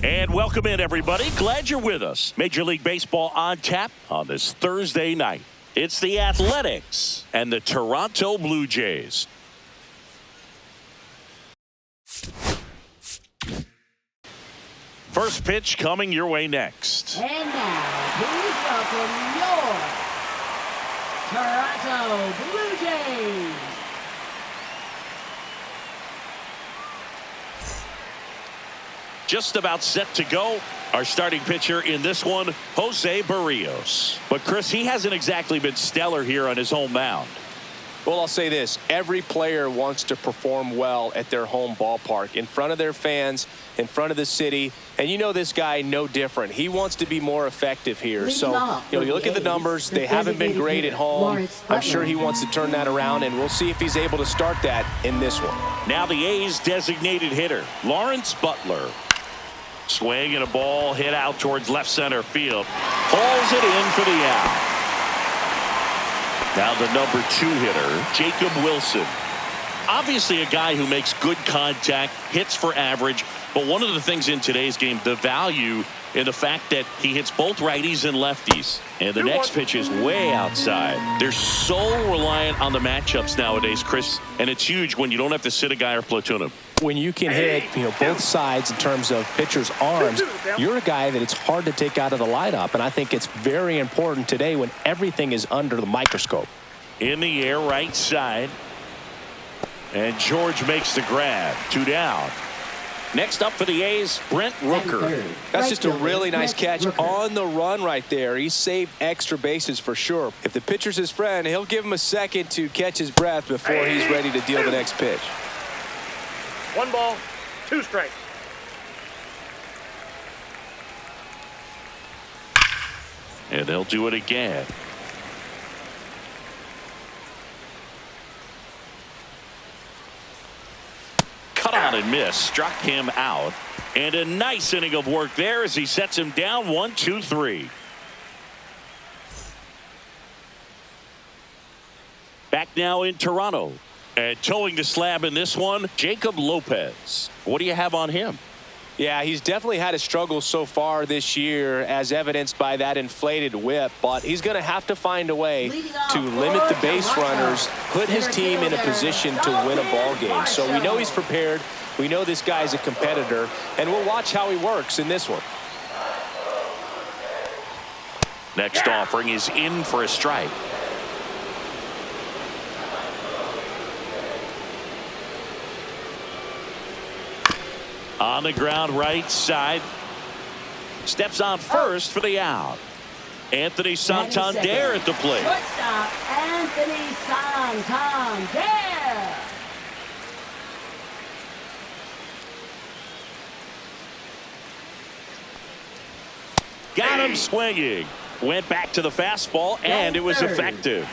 And welcome in, everybody. Glad you're with us. Major League Baseball on tap on this Thursday night. It's the Athletics and the Toronto Blue Jays. First pitch coming your way next. And now, please welcome your Toronto Blue Jays. Just about set to go. Our starting pitcher in this one, Jose Barrios. But Chris, he hasn't exactly been stellar here on his home mound. Well, I'll say this. Every player wants to perform well at their home ballpark, in front of their fans, in front of the city. And you know this guy no different. He wants to be more effective here. So, you look at the numbers. They haven't been great at home. I'm sure he wants to turn that around, and we'll see if he's able to start that in this one. Now the A's designated hitter, Lawrence Butler. Swing and a ball hit out towards left center field. Pulls it in for the out. Now the number 2 hitter, Jacob Wilson. Obviously a guy who makes good contact, hits for average. But one of the things in today's game, the value in the fact that he hits both righties and lefties. And the next pitch is way outside. They're so reliant on the matchups nowadays, Chris. And it's huge when you don't have to sit a guy or platoon him. When you can hit, both sides in terms of pitchers' arms, you're a guy that it's hard to take out of the lineup. And I think it's very important today when everything is under the microscope. In the air, right side. And George makes the grab. 2 down. Next up for the A's, Brent Rooker. That's just a really nice catch on the run right there. He saved extra bases for sure. If the pitcher's his friend, he'll give him a second to catch his breath before he's ready to deal the next pitch. 1 ball, 2 strikes. And they'll do it again. Cut on and miss. Struck him out. And a nice inning of work there as he sets him down 1-2-3. Back now in Toronto. And towing the slab in this one, Jacob Lopez. What do you have on him? Yeah, he's definitely had a struggle so far this year, as evidenced by that inflated whip. But he's going to have to find a way to limit the base runners, put his team in a position to win a ball game. So we know he's prepared. We know this guy's a competitor, and we'll watch how he works in this one. Next offering is in for a strike. On the ground right side. Steps on first for the out. Anthony Santander at the plate. Shortstop, Anthony Santander. Got him swinging. Went back to the fastball, and it was effective.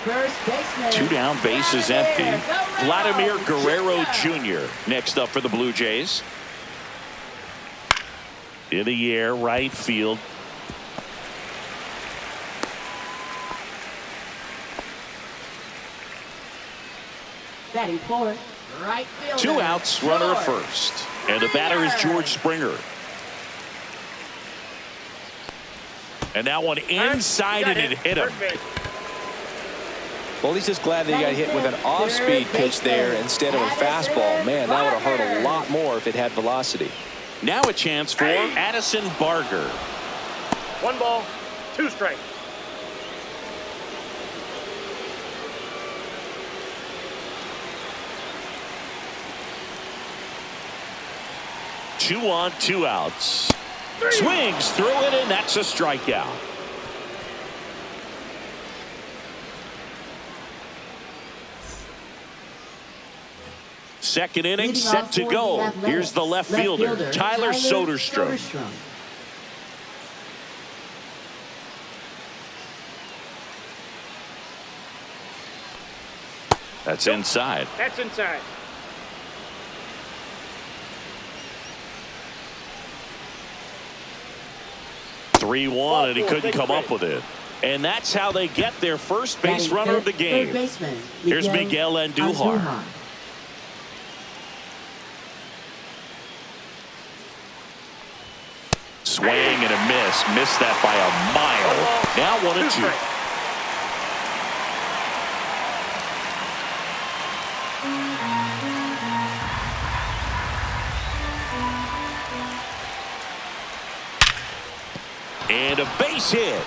2 down, base is empty. Vladimir Guerrero Jr. next up for the Blue Jays. In the air, right field. Batting fourth, right field. 2 outs, runner at first. And the batter is George Springer. And that one inside, and it hit him. Well, he's just glad that he got hit with an off-speed pitch there instead of a fastball. Man, that would have hurt a lot more if it had velocity. Now a chance for Addison Barger. 1 ball, 2 strikes. Two on, 2 outs. Swings through it, and that's a strikeout. Second inning set to go. Here's the left fielder, Tyler Soderstrom. That's inside. That's inside. Three one, and he couldn't come up with it. And that's how they get their first base runner of the game. Here's Miguel Andujar. Swing and a miss. Missed that by a mile. Now 1-2. And a base hit.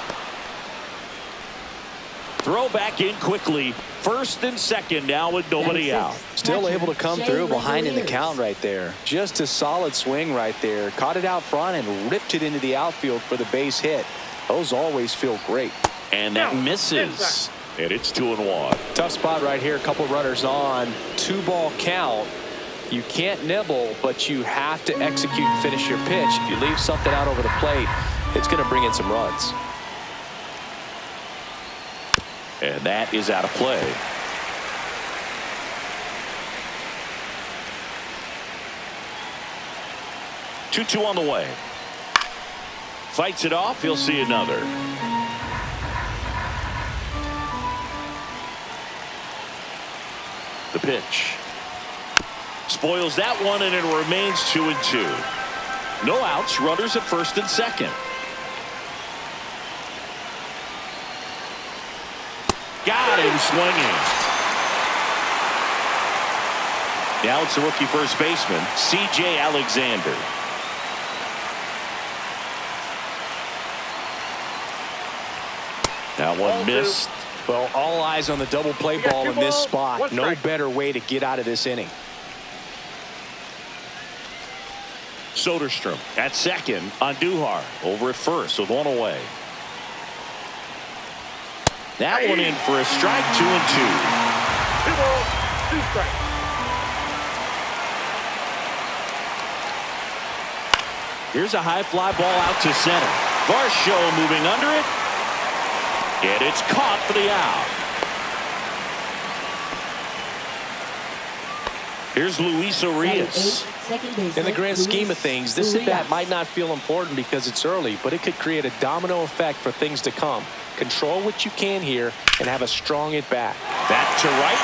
Throw back in quickly. First and second now with nobody out. Still able to come through behind in the count right there. Just a solid swing right there. Caught it out front and ripped it into the outfield for the base hit. Those always feel great. And that misses. And it's 2-1. Tough spot right here. A couple runners on. 2-ball count. You can't nibble, but you have to execute and finish your pitch. If you leave something out over the plate, it's going to bring in some runs. And that is out of play. Two on the way. Fights it off. He'll see another. The pitch. Spoils that one, and it remains 2-2. No outs. Runners at first and second. Got him swinging. Now it's the rookie first baseman, C.J. Alexander. That one missed. Well, all eyes on the double play ball in this spot. No better way to get out of this inning. Soderstrom at second on Duhar. Over at first with one away. That one in for a strike. 2-2. 2 balls, 2 strikes. Here's a high fly ball out to center. Varsho moving under it. And it's caught for the out. Here's Luis Arias. In the grand scheme of things, this at-bat might not feel important because it's early, but it could create a domino effect for things to come. Control what you can here and have a strong at-bat. Back to right.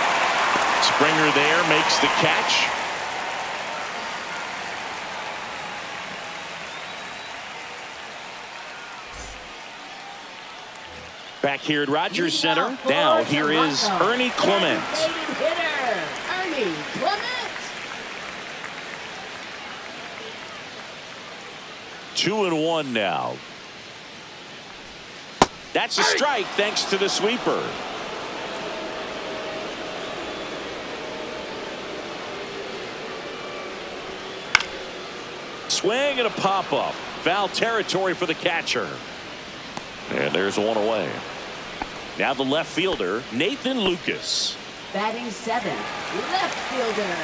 Springer there makes the catch. Back here at Rogers Center. Now here is Ernie Clement. Hitter, Ernie Clement. 2-1 now. That's a strike thanks to the sweeper. Swing and a pop-up. Foul territory for the catcher. And there's one away. Now the left fielder, Nathan Lucas. Batting 7th, left fielder,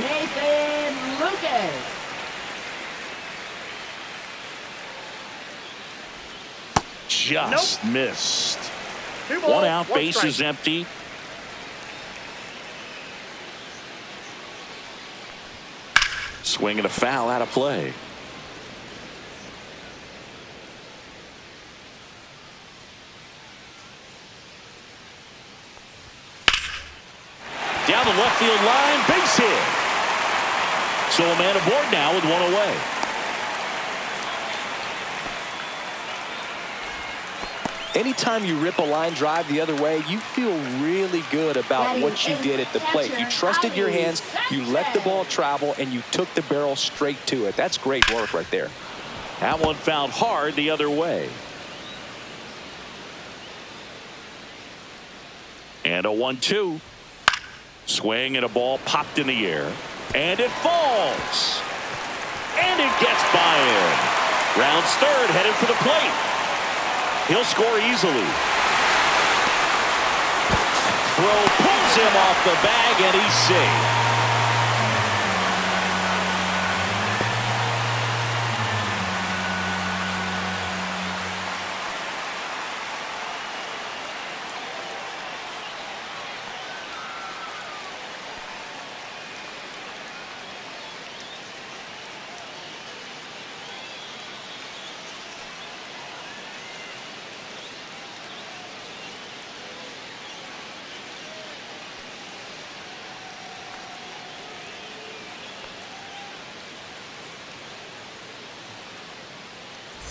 Nathan Lucas. Just missed. 2 balls, One out, 1 base strike. is empty. Swing and a foul out of play. Down the left field line, base hit. So a man aboard now with one away. Anytime you rip a line drive the other way, you feel really good about what you did at the plate. You trusted your hands, you let the ball travel, and you took the barrel straight to it. That's great work right there. That one fouled hard the other way. And a 1-2. Swing and a ball popped in the air. And it falls. And it gets by him. Rounds third, headed for the plate. He'll score easily. Throw pulls him off the bag, and he's safe.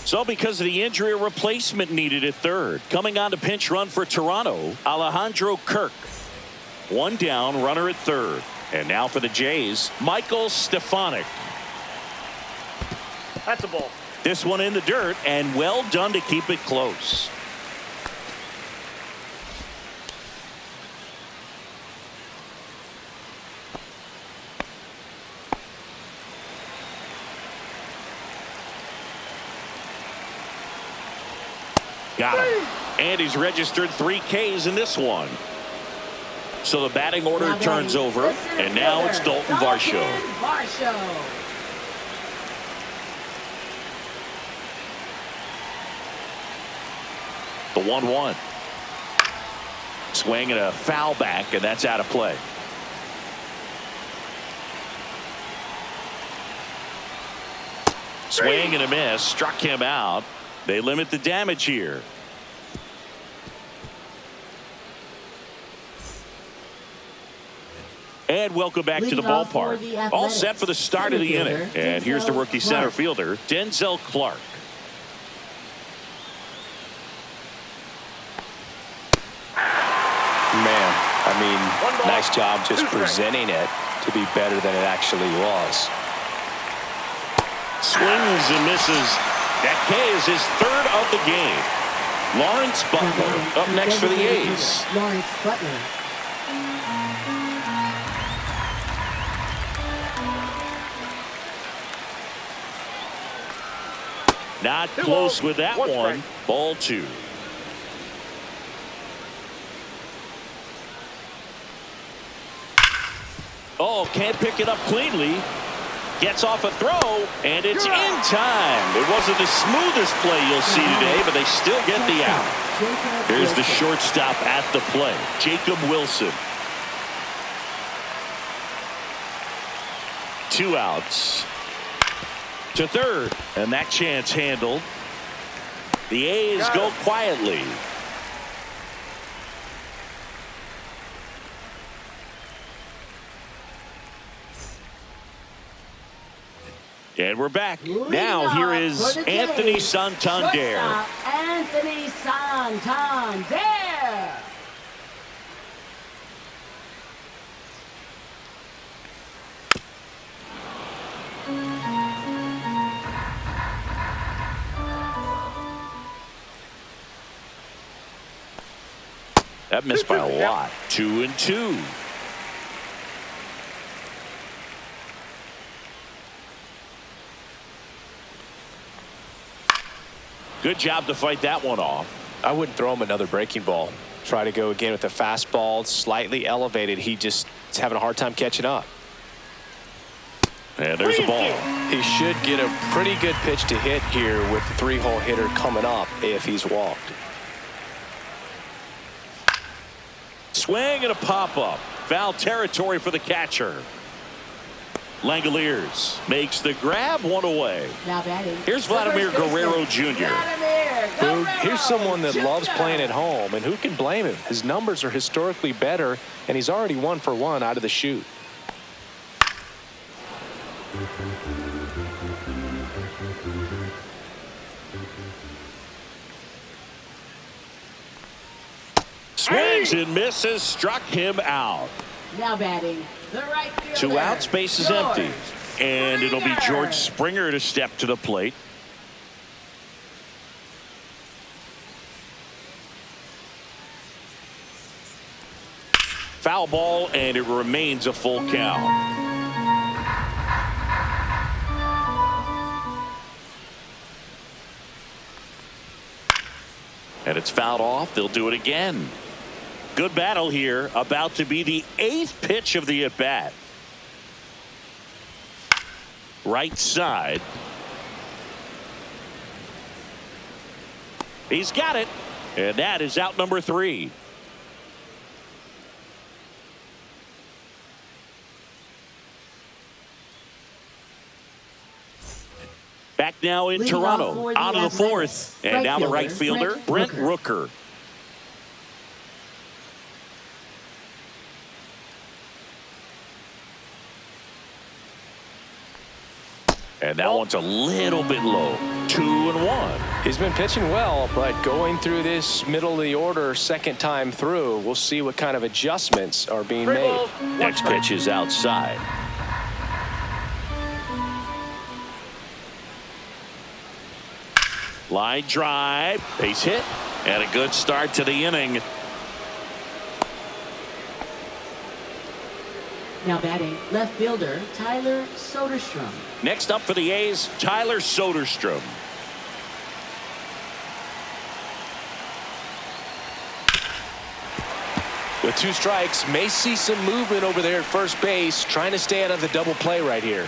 So because of the injury, a replacement needed at third. Coming on to pinch run for Toronto, Alejandro Kirk. One down, runner at third. And now for the Jays, Michael Stefanik. That's a ball. This one in the dirt, and well done to keep it close. Got him. And he's registered 3 Ks in this one. So the batting order turns over, and now it's Dalton Varsho. The 1-1. Swing and a foul back, and that's out of play. Swing and a miss. Struck him out. They limit the damage here. And welcome back to the ballpark. All set for the start of the inning. And here's the rookie center fielder, Denzel Clark. Man, I mean, nice job just presenting it to be better than it actually was. Swings and misses. That K is his third of the game. Lawrence Butler up next for the A's. Lawrence Butler. Not close with that one. Ball 2. Oh, can't pick it up cleanly. Gets off a throw, and it's in time. It wasn't the smoothest play you'll see today, but they still get the out. Here's the shortstop at the play, Jacob Wilson. 2 outs. To third, and that chance handled. The A's go quietly. And we're back. Now here is Anthony Santander. Anthony Santander. That missed by a lot. 2-2. Good job to fight that one off. I wouldn't throw him another breaking ball. Try to go again with the fastball, slightly elevated. He just is having a hard time catching up. And there's the ball. He should get a pretty good pitch to hit here with the 3-hole hitter coming up if he's walked. Swing and a pop-up. Foul territory for the catcher. Langoliers makes the grab, 1 away. Now batting. Here's Vladimir Guerrero Jr. Here's someone that loves playing at home, and who can blame him? His numbers are historically better, and he's already 1 for 1 out of the chute. Swings and misses, struck him out. Now batting. The right fielder. 2 outs, base is empty. And it'll be George Springer to step to the plate. Foul ball, and it remains a full count. And it's fouled off. They'll do it again. Good battle here. About to be the 8th pitch of the at-bat. Right side. He's got it. And that is out number 3. Back now in Toronto. Out of the 4th. And now the right fielder, Brent Rooker. And that one's a little bit low. 2-1. He's been pitching well, but going through this middle of the order second time through, we'll see what kind of adjustments are being made. Next pitch is outside. Line drive, base hit, and a good start to the inning. Now batting, left fielder Tyler Soderstrom. Next up for the A's, Tyler Soderstrom. With 2 strikes, may see some movement over there at first base, trying to stay out of the double play right here.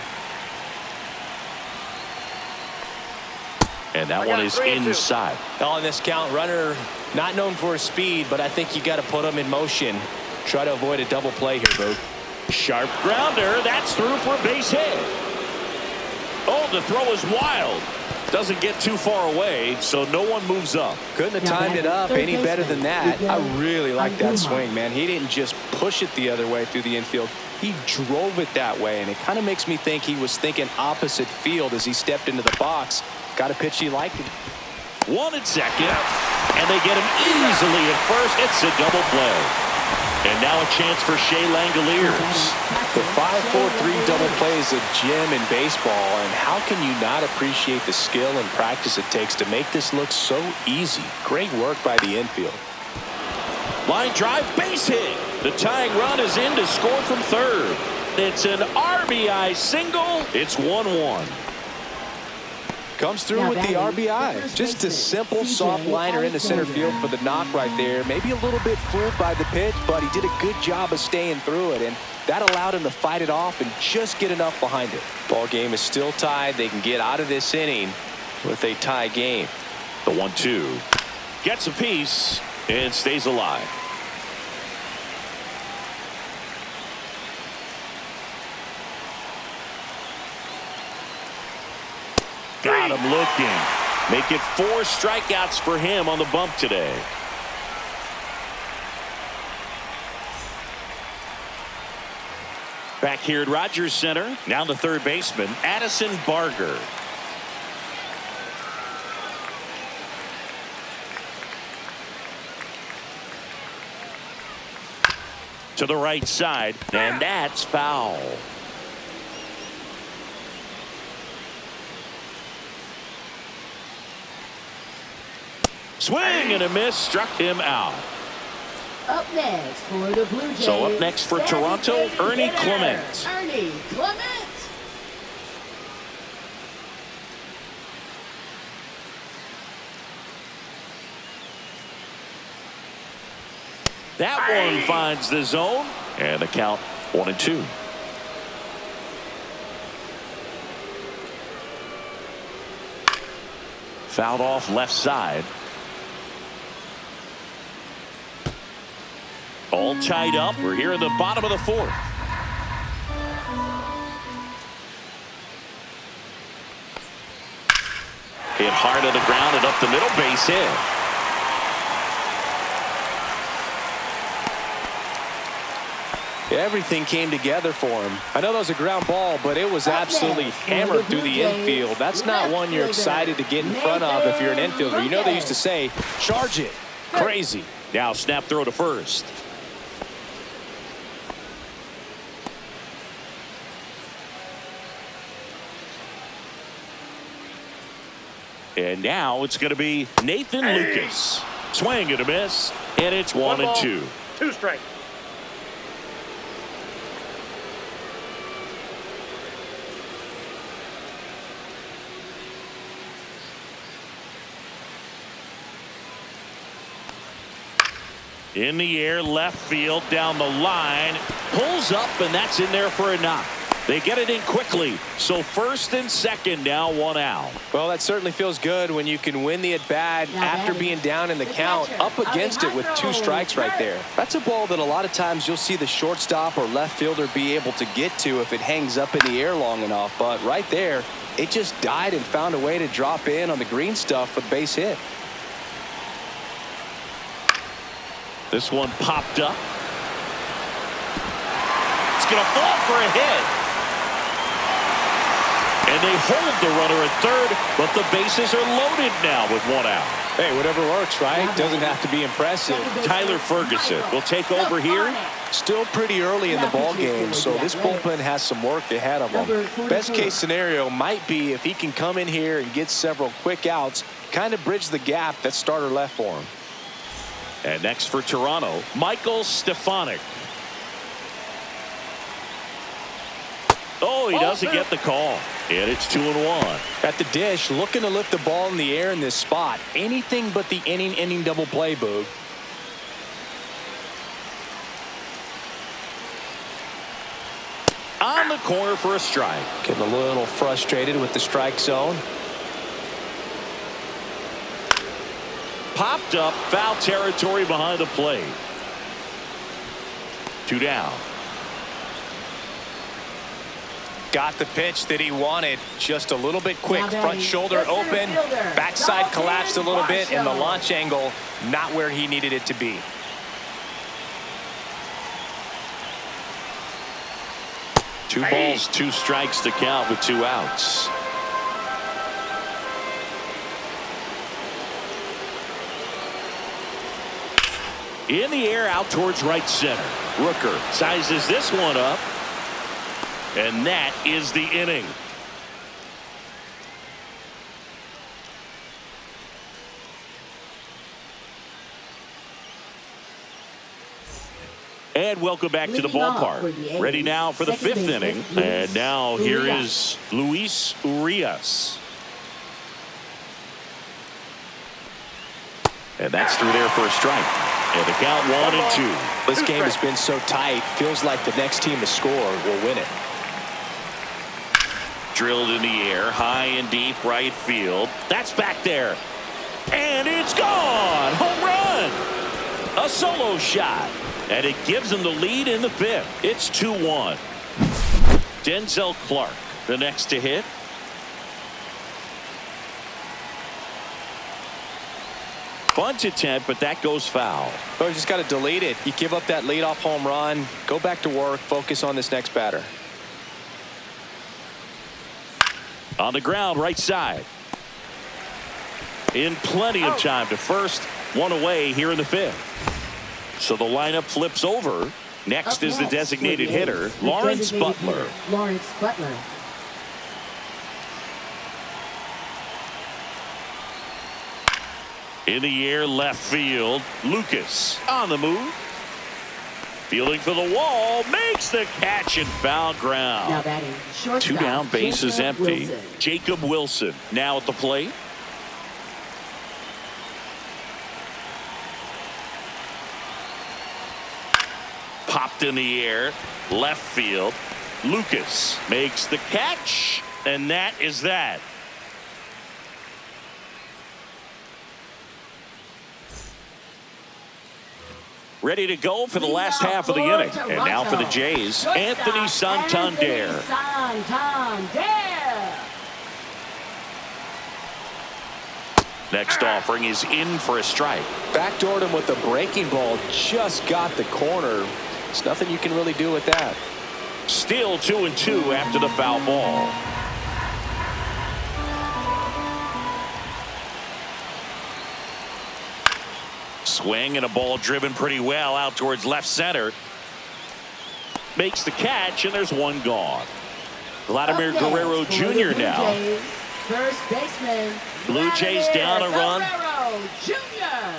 And that one is inside. On this count, runner not known for his speed, but I think you got to put him in motion. Try to avoid a double play here, Boog. Sharp grounder. That's through for a base hit. Oh, the throw is wild. Doesn't get too far away, so no one moves up. Couldn't have timed it up any better than that. I really like that swing, man. He didn't just push it the other way through the infield. He drove it that way, and it kind of makes me think he was thinking opposite field as he stepped into the box. Got a pitch he liked. 1 at second, and they get him easily at first. It's a double play. And now a chance for Shea Langoliers. The 5-4-3 double play is a gem in baseball, and how can you not appreciate the skill and practice it takes to make this look so easy? Great work by the infield. Line drive, base hit. The tying run is in to score from third. It's an RBI single. It's 1-1. Comes through with the RBI. Just a simple soft liner into center field for the knock right there. Maybe a little bit fooled by the pitch, but he did a good job of staying through it, and that allowed him to fight it off and just get enough behind it. Ball game is still tied. They can get out of this inning with a tie game. The 1-2 gets a piece and stays alive. Got him looking. Make it 4 strikeouts for him on the bump today. Back here at Rogers Center, now the third baseman, Addison Barger. To the right side, and that's foul. Swing and a miss, struck him out. Up next for the Blue Jays. So up next for Toronto, Ernie Clement. Ernie Clement. That one finds the zone, and the count 1-2. Fouled off left side. All tied up. We're here in the bottom of the 4th. Hit hard on the ground and up the middle, base hit. Everything came together for him. I know that was a ground ball, but it was absolutely hammered through the infield. That's not one you're excited to get in front of if you're an infielder. You know they used to say, charge it. Crazy. Now snap throw to first. And now it's going to be Nathan Lucas. Swing and a miss, and it's 1-2. 2 strikes. In the air, left field, down the line. Pulls up, and that's in there for a knock. They get it in quickly. So first and second now, 1 out. Well, that certainly feels good when you can win the at-bat after being down in the count, up against it with 2 strikes right there. That's a ball that a lot of times you'll see the shortstop or left fielder be able to get to if it hangs up in the air long enough. But right there, it just died and found a way to drop in on the green stuff for the base hit. This one popped up. It's going to fall for a hit. And they hold the runner at third, but the bases are loaded now with one out. Hey, whatever works, right? Doesn't have to be impressive. Tyler Ferguson will take over here. Still pretty early in the ball game, so this bullpen has some work ahead of them. Best case scenario might be if he can come in here and get several quick outs, kind of bridge the gap that starter left for him. And next for Toronto, Michael Stefanik. Oh, he doesn't get the call. And it's 2-1. At the dish, looking to lift the ball in the air in this spot. Anything but the inning double play, Boog. On the corner for a strike. Getting a little frustrated with the strike zone. Popped up, foul territory behind the plate. 2 down. Got the pitch that he wanted. Just a little bit quick. Front shoulder open. Backside collapsed a little bit, and the launch angle not where he needed it to be. Two balls, 2 strikes to count with 2 outs. In the air out towards right center. Rooker sizes this one up. And that is the inning. And welcome back to the ballpark. Ready now for the 5th inning. And now here is Luis Urias. And that's through there for a strike. And the count 1-2. This game has been so tight. Feels like the next team to score will win it. Drilled in the air, high and deep right field. That's back there. And it's gone. Home run. A solo shot. And it gives them the lead in the 5th. It's 2-1. Denzel Clark, the next to hit. Bunt attempt, but that goes foul. Oh, you just got to delete it. You give up that leadoff home run. Go back to work. Focus on this next batter. On the ground, right side. In plenty of time to first. One away here in the 5th. So the lineup flips over. Next is the designated hitter, Lawrence Butler. Lawrence Butler. In the air, left field. Lucas on the move. Fielding for the wall. Makes the catch and foul ground. Now batting, shortstop, 2 down, base is empty. Wilson. Jacob Wilson now at the plate. Popped in the air, left field. Lucas makes the catch, and that is that. Ready to go for the last half of the inning. And now for the Jays, Anthony Santander. Next offering is in for a strike. Backdoored him with a breaking ball. Just got the corner. There's nothing you can really do with that. Still 2-2 after the foul ball. Swing and a ball driven pretty well out towards left center. Makes the catch, and there's one gone. Vladimir Guerrero Jr. now. First baseman. Blue Jays down a run. Guerrero Jr.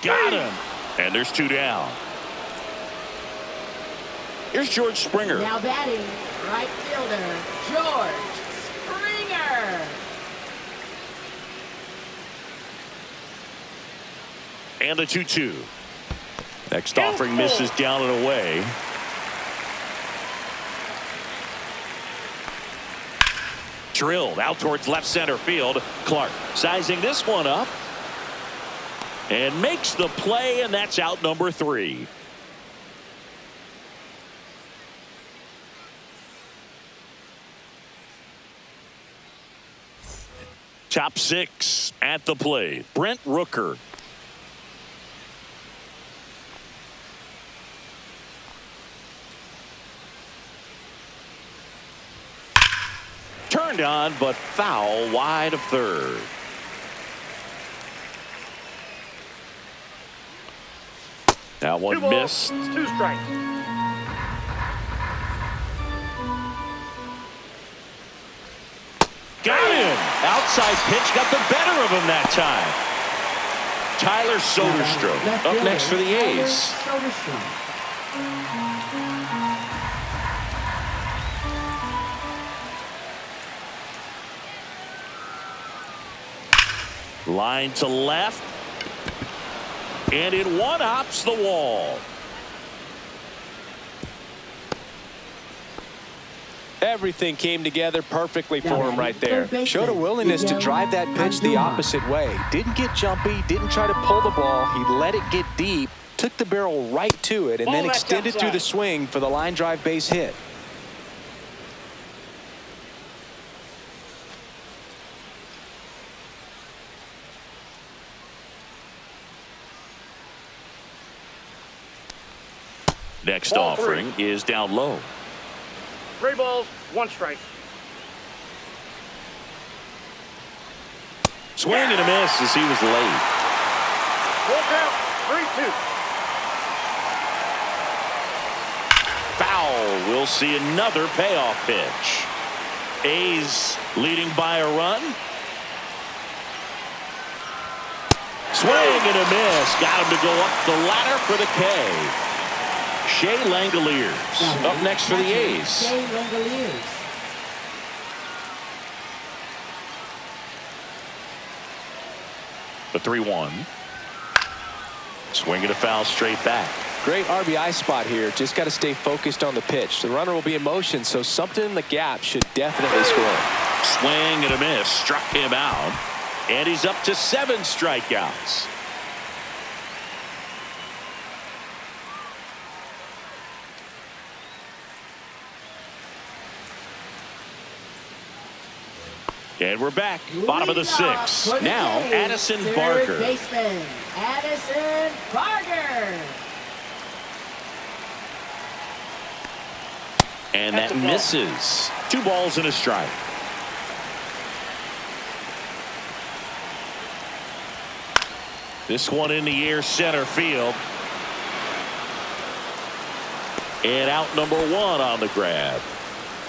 Got him. And there's 2 down. Here's George Springer. Now batting, right fielder, George Springer. And the 2-2. Next offering misses down and away. Drilled out towards left center field. Clark sizing this one up. And makes the play, and that's out number 3. Top 6 at the plate. Brent Rooker. Turned on, but foul wide of third. That one 2 balls, missed. 2 strikes. Got him. Outside pitch got the better of him that time. Tyler Soderstrom up next for the A's. Line to left. And it one-hops the wall. Everything came together perfectly for him right there. Showed a willingness to drive that pitch the opposite way. Didn't get jumpy, didn't try to pull the ball. He let it get deep, took the barrel right to it, and then extended through the swing for the line drive base hit. Next Ball offering is down low. 3 balls, 1 strike. Swing and a miss as he was late. Full count, 3-2. Foul. We'll see another payoff pitch. A's leading by a run. Swing and a miss. Got him to go up the ladder for the K. Shea Langoliers up next for the A's. Shea Langoliers. The 3-1. Swing and a foul straight back. Great RBI spot here. Just got to stay focused on the pitch. The runner will be in motion, so something in the gap should definitely score. Swing and a miss. Struck him out. And he's up to 7 strikeouts. And we're back. Bottom of the 6th. Now, Addison Barker. Third baseman, Addison Barker. And that misses. 2 balls and a strike. This one in the air, center field. And out number 1 on the grab.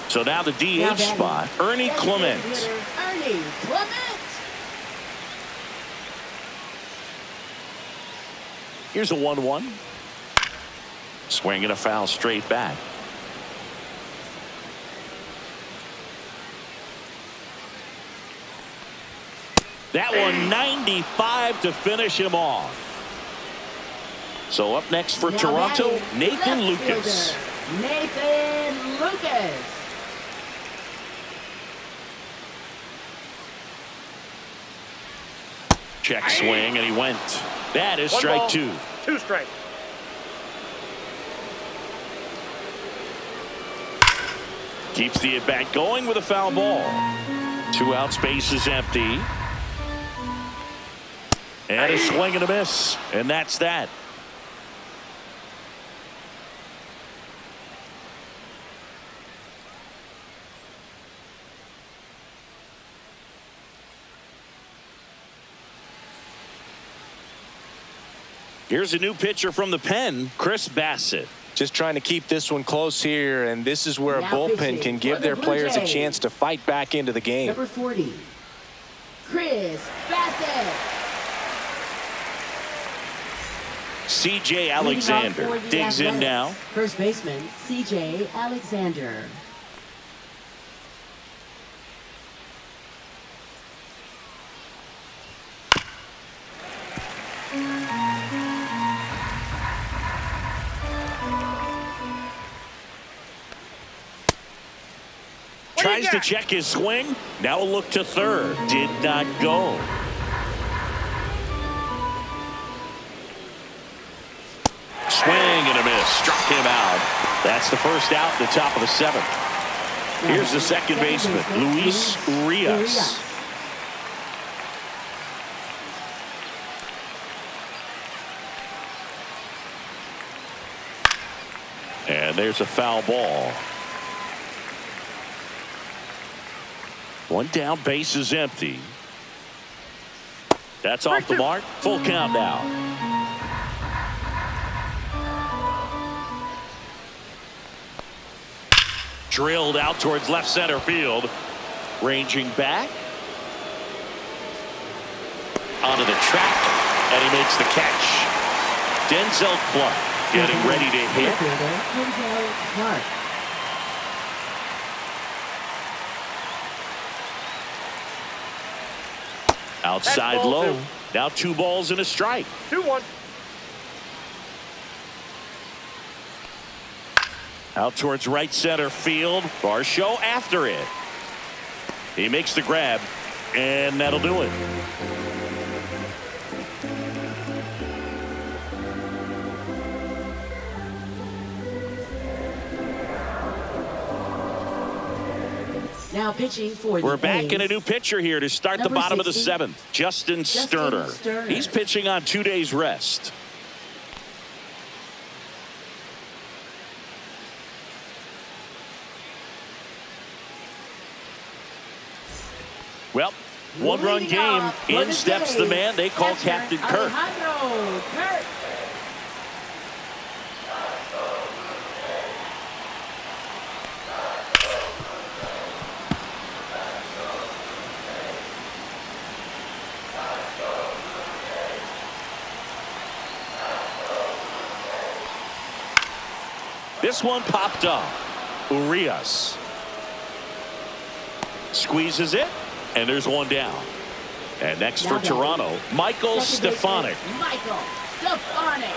So now the DH spot, Ernie Clement. Ernie Clement. Here's a 1-1. Swing and a foul straight back. That one 95 to finish him off. So up next for Now Toronto, batting, Nathan left Lucas. fielder, Nathan Lucas. Check swing, and he went. That is 1 strike ball, 2. 2 strikes. Keeps the at-bat going with a foul ball. 2 outs, base is empty. And a swing and a miss. And that's that. Here's a new pitcher from the pen, Chris Bassett. Just trying to keep this one close here, and this is where a Now bullpen pitching can for give the their Blue players a Jays. chance to fight back into the game. Number 40, Chris Bassett. C.J. Alexander Leading off for the digs in Athletics, now. First baseman, C.J. Alexander. Tries to check his swing. Now a look to third. Did not go. Swing and a miss. Struck him out. That's the first out in the top of the 7th. Here's the second baseman, Luis Urias. And there's a foul ball. One down, base is empty. That's off the mark. Full count now. Drilled out towards left center field. Ranging back. Onto the track. And he makes the catch. Denzel Clark getting ready to hit. Denzel Clark. Outside Ball low. two. Now 2 balls and a strike. 2-1. Out towards right center field. Varsho after it. He makes the grab, and that'll do it. Now pitching for the We're back A's. in a new pitcher here to start the Number bottom of the 60, 7th. Justin Sterner. Sterner. He's pitching on 2 days rest. Well, 1-run Leading game. off for In the steps the A's, man they call catcher, Captain Kirk. Alejandro Kirk. This one popped up. Urias squeezes it, and there's one down. And next for Now batting. Toronto, Michael Second baseman, Stefanik. Michael Stefanik.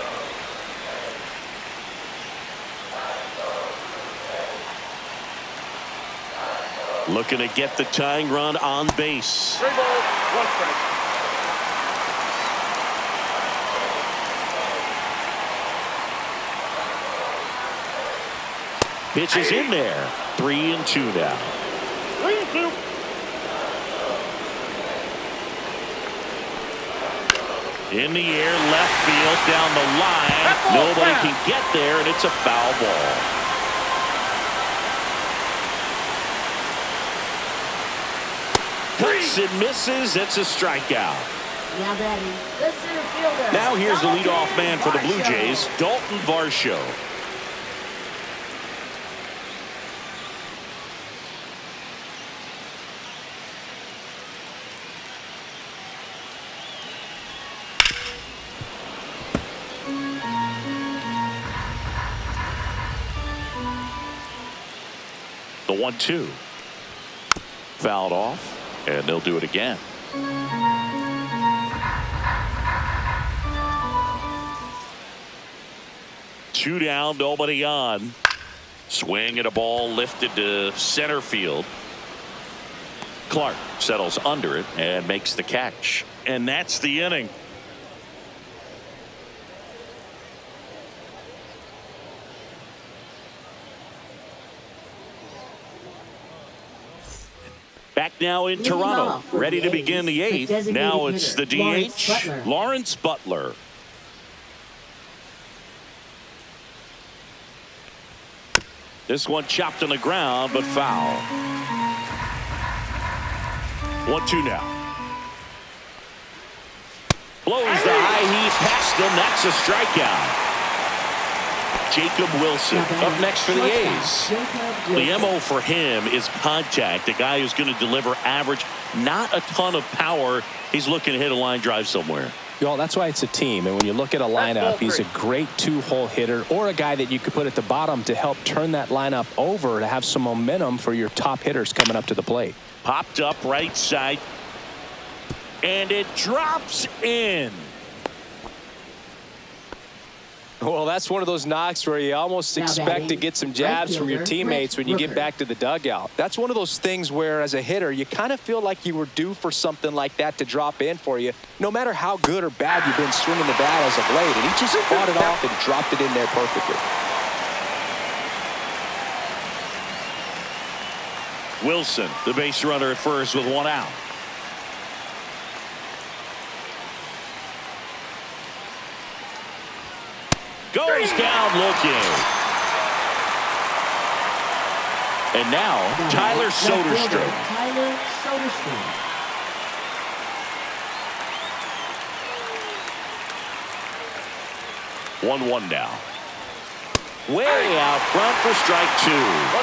Looking to get the tying run on base. 3 balls, 1 strike. Pitch is in there. 3-2 now. 3-2. In the air, left field, down the line. That ball's Nobody foul. can get there, and it's a foul ball. Cuts and misses. It's a strikeout. Now batting the center fielder. Now here's the leadoff man for the Blue Varsho. Jays, Dalton Varsho. The 1-2. Fouled off, and they'll do it again. Two down, nobody on. Swing at a ball lifted to center field. Clark settles under it and makes the catch. And that's the inning. Back now in Leading Toronto, off for ready the to begin the A's, the 8th. Now designated it's the hitter, DH, Lawrence Butler. This one chopped on the ground, but foul. 1-2 now. Blows the high heat past him. That's a strikeout. Jacob Wilson up next for the A's. The MO for him is contact. A guy who's going to deliver average, not a ton of power. He's looking to hit a line drive somewhere. Y'all, that's why it's a team. And when you look at a lineup, he's a great 2-hole hitter or a guy that you could put at the bottom to help turn that lineup over to have some momentum for your top hitters coming up to the plate. Popped up right side. And it drops in. Well, that's one of those knocks where you almost Now expect batting, to get some right jabs from your fielder, teammates when you get Rooker. back to the dugout. That's one of those things where, as a hitter, you kind of feel like you were due for something like that to drop in for you, no matter how good or bad you've been swinging the bat as of late. And he just fought it off and dropped it in there perfectly. Wilson, the base runner at first with one out. Goes down looking. And now Tyler Left fielder, Soderstrom. Tyler Tyler Soderstrom. 1-1 now. Way out front for strike two.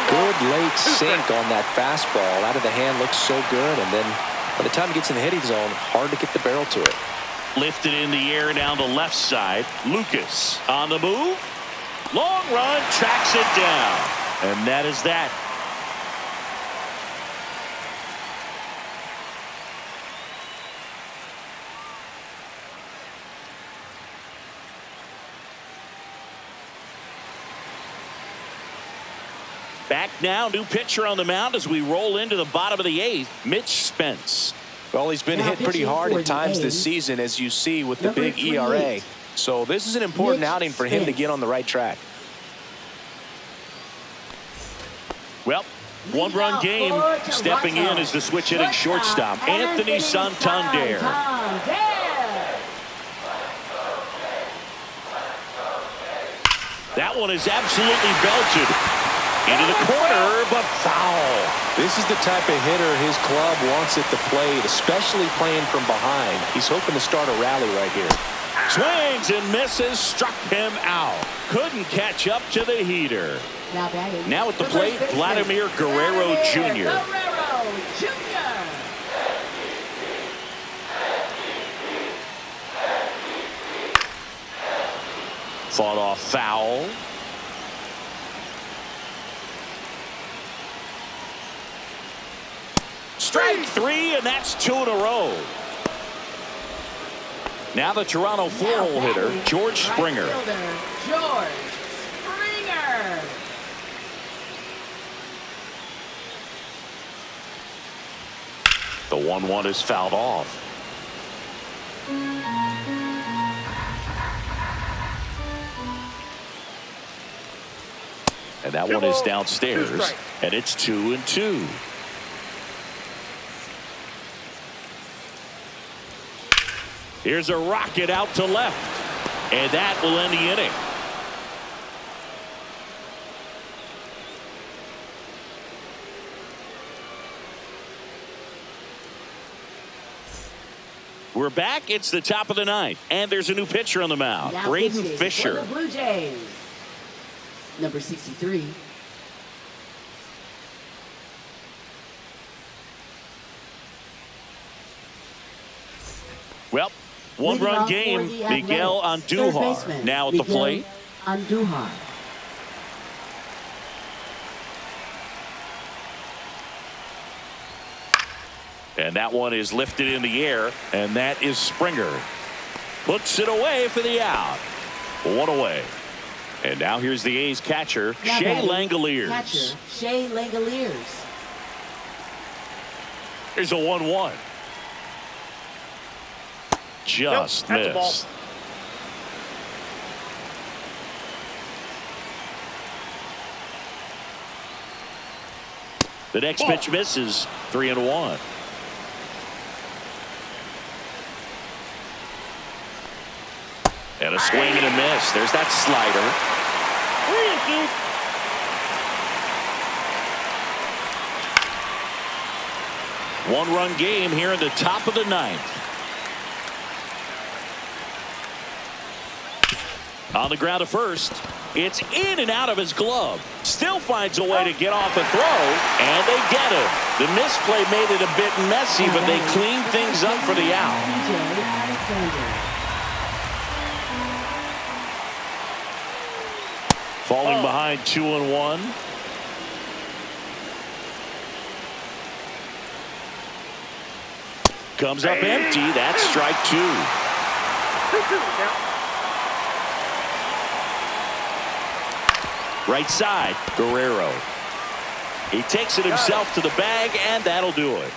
Good late sink on that fastball. Out of the hand, looks so good. And then by the time it gets in the hitting zone, hard to get the barrel to it. Lifted in the air down the left side. Lucas on the move. Long run, tracks it down. And that is that. Back now, new pitcher on the mound as we roll into the bottom of the eighth, Mitch Spence. Well, he's been hit pretty hard at times this season, as you see with the big ERA. So this is an important outing for him to get on the right track. Well, one-run game. Stepping in is the switch hitting shortstop, Anthony Santander. That one is absolutely belted. Into the corner, but foul. This is the type of hitter his club wants at the plate, especially playing from behind. He's hoping to start a rally right here. Swings and misses, struck him out. Couldn't catch up to the heater. Now at the plate, Vladimir Guerrero Jr. Fought off foul. Strike three, and that's two in a row. Now the Toronto four-hole hitter, George Springer. George Springer. The 1-1 is fouled off. And that one is downstairs, and it's 2-2. Here's a rocket out to left, and that will end the inning. We're back. It's the top of the ninth, and there's a new pitcher on the mound, Braden Fisher. For the Blue Jays, number 63. Well, one-run game. Miguel Andujar now at the plate. Andujar. And that one is lifted in the air, and that is Springer. Puts it away for the out. One away. And now here's the A's catcher, Shea Langoliers. Catcher, Shea Langoliers. Here's a 1-1. Just missed. The next pitch misses. 3-1. And a swing and a miss. There's that slider. 3-2. One-run game here in the top of the ninth. On the ground to first. It's in and out of his glove. Still finds a way to get off a throw, and they get him. The misplay made it a bit messy, but they cleaned things up for the out. Falling behind 2-1. Comes up empty. That's strike two. 2-2 now. Right side, Guerrero. He takes it himself to the bag, and that'll do it.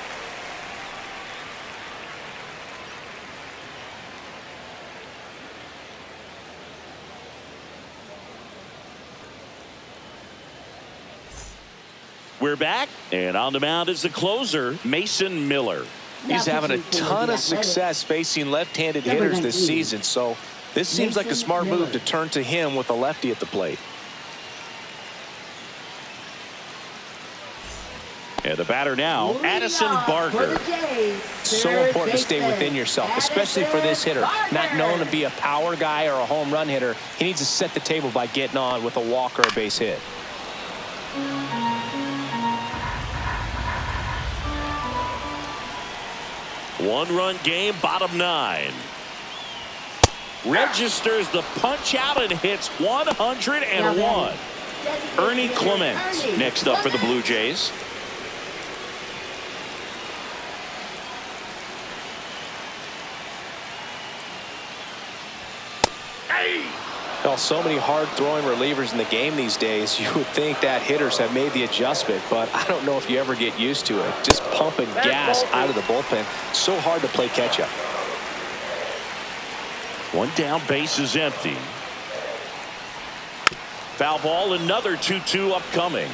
We're back, and on the mound is the closer, Mason Miller. He's having a ton of success facing left-handed hitters this season, so this seems like a smart move to turn to him with a lefty at the plate. And the batter now, Addison For Barker. the Jays, So third important to stay baseman, within yourself, especially for this hitter. Addison Not known to Barker. be a power guy or a home run hitter. He needs to set the table by getting on with a walk or a base hit. One-run game, bottom 9. Registers the punch out and hits 101. Ernie Clement next up for the Blue Jays. Well, so many hard-throwing relievers in the game these days, you would think that hitters have made the adjustment, but I don't know if you ever get used to it. Just pumping gas out of the bullpen. So hard to play catch-up. One down, base is empty. Foul ball, another 2-2 upcoming.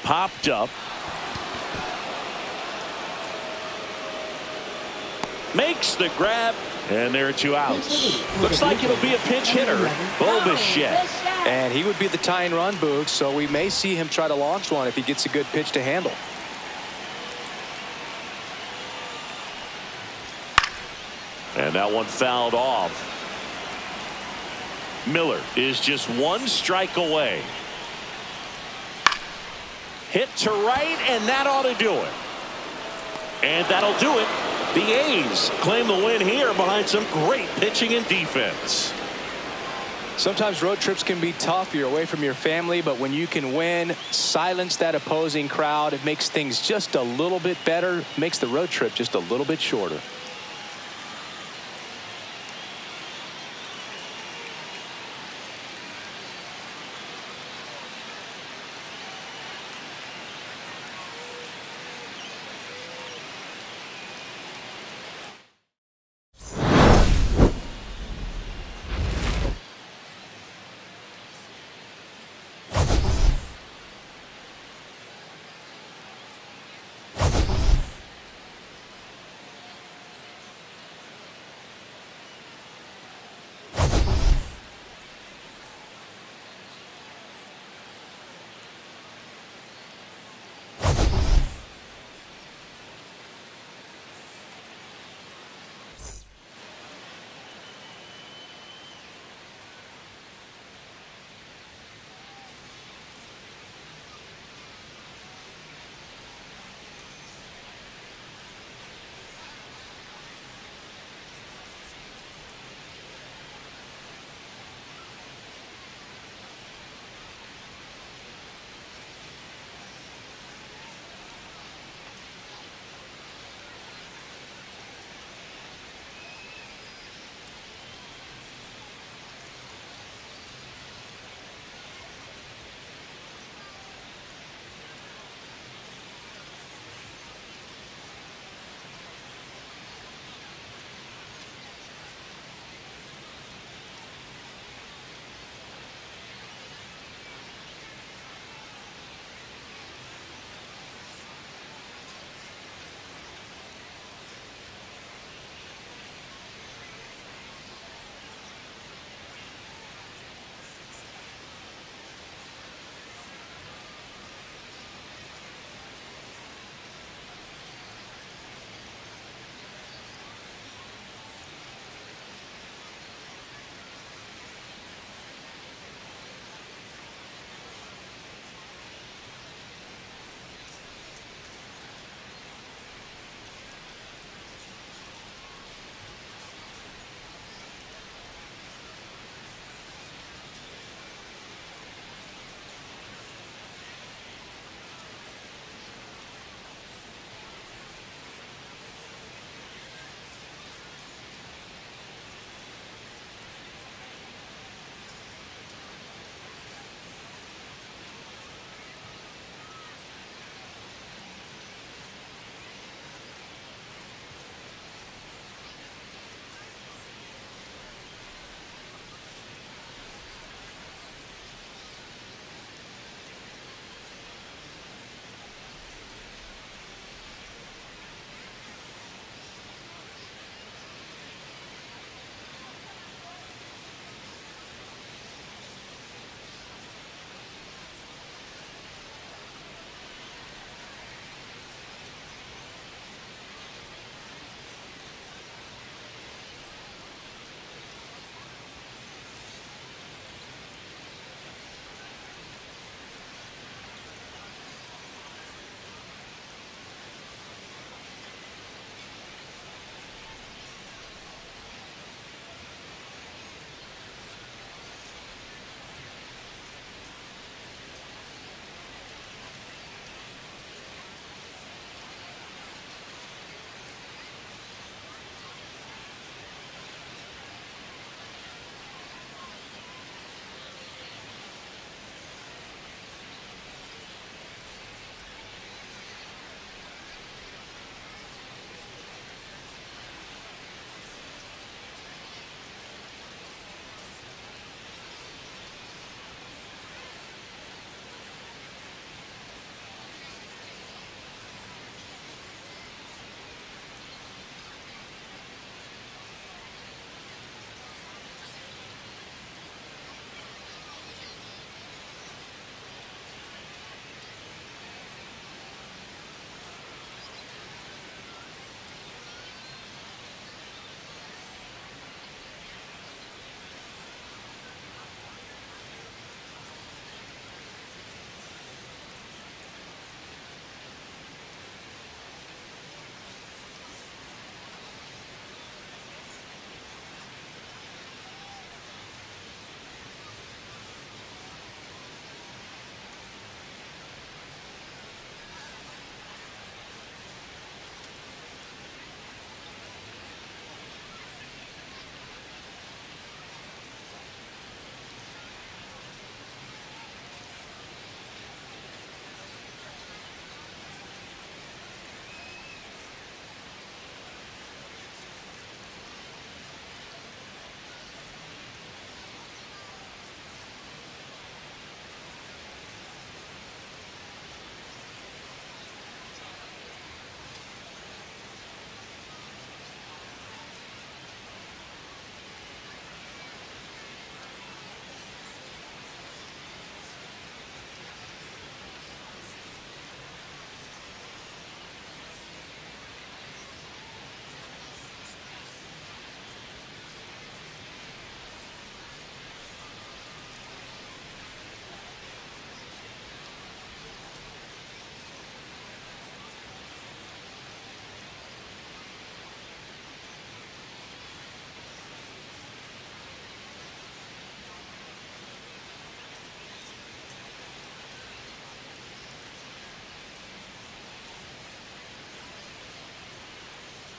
Popped up. Makes the grab. And there are 2 outs. Looks like it'll be a pinch hitter, Bo Bichette. And he would be the tying run, Boog, so we may see him try to launch one if he gets a good pitch to handle. And that one fouled off. Miller is just 1 strike away. Hit to right, and that ought to do it. And that'll do it. The A's claim the win here behind some great pitching and defense. Sometimes road trips can be tough. You're away from your family, but when you can win, silence that opposing crowd, it makes things just a little bit better, makes the road trip just a little bit shorter.